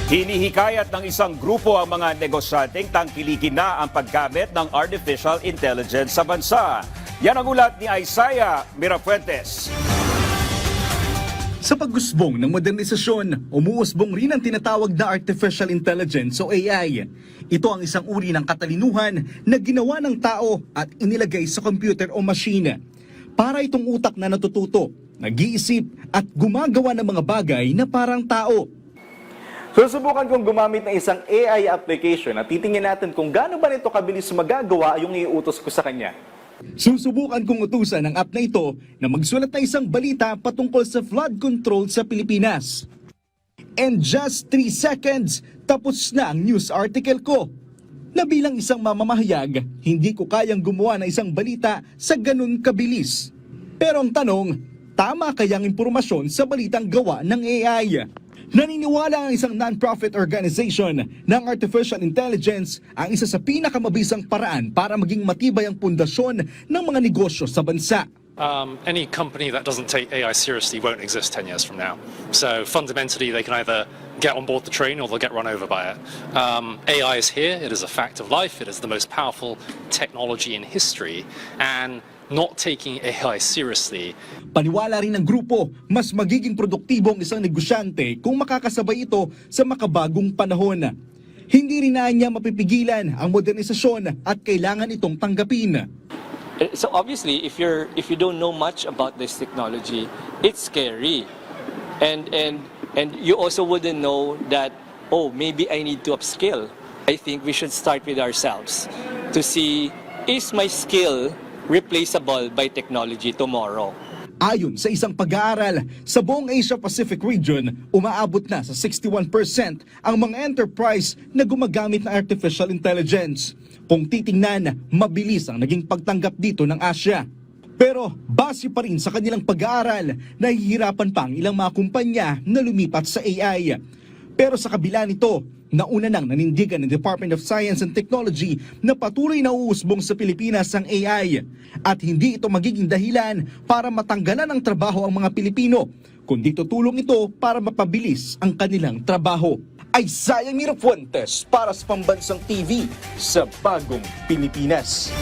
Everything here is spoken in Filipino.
Hinihikayat ng isang grupo ang mga negosyanteng tangkilikin na ang paggamit ng artificial intelligence sa bansa. Yan ang ulat ni Isaiah Mirafuentes. Sa pagusbong ng modernisasyon, umuusbong rin ang tinatawag na artificial intelligence o AI. Ito ang isang uri ng katalinuhan na ginawa ng tao at inilagay sa computer o machine. Para itong utak na natututo, nag-iisip at gumagawa ng mga bagay na parang tao. Susubukan kong gumamit ng isang AI application at titingnan natin kung gaano ba nito kabilis magagawa yung iuutos ko sa kanya. Susubukan kong utusan ang app na ito na magsulat ng isang balita patungkol sa flood control sa Pilipinas. And just 3 seconds, tapos na ang news article ko. Na bilang isang mamamahayag, hindi ko kayang gumawa ng isang balita sa ganun kabilis. Pero ang tanong, tama kayang impormasyon sa balitang gawa ng AI? Naniniwala ang isang non-profit organization ng artificial intelligence ang isa sa pinakamabisang paraan para maging matibay ang pundasyon ng mga negosyo sa bansa. Any company that doesn't take AI seriously won't exist 10 years from now. So fundamentally, they can either get on board the train or they'll get run over by it. AI is here. It is a fact of life. It is the most powerful technology in history. And not taking AI seriously. Paniwala rin ng grupo, mas magiging produktibo ang isang negosyante kung makakasabay ito sa makabagong panahon. Hindi rin na niya mapipigilan ang modernisasyon at kailangan itong tanggapin. So obviously, if you don't know much about this technology, it's scary, and you also wouldn't know that, oh, maybe I need to upskill. I think we should start with ourselves to see, is my skill replaceable by technology tomorrow? Ayon sa isang pag-aaral, sa buong Asia-Pacific region, umaabot na sa 61% ang mga enterprise na gumagamit ng artificial intelligence. Kung titingnan, mabilis ang naging pagtanggap dito ng Asia. Pero base pa rin sa kanilang pag-aaral, nahihirapan pa ang ilang mga kumpanya na lumipat sa AI. Pero sa kabila nito, nauna nang nanindigan ng Department of Science and Technology na patuloy na uusbong sa Pilipinas ang AI at hindi ito magiging dahilan para matanggalan ng trabaho ang mga Pilipino, kundi tutulong ito para mapabilis ang kanilang trabaho. Isaiah Mirafuentes para sa Pambansang TV sa Bagong Pilipinas.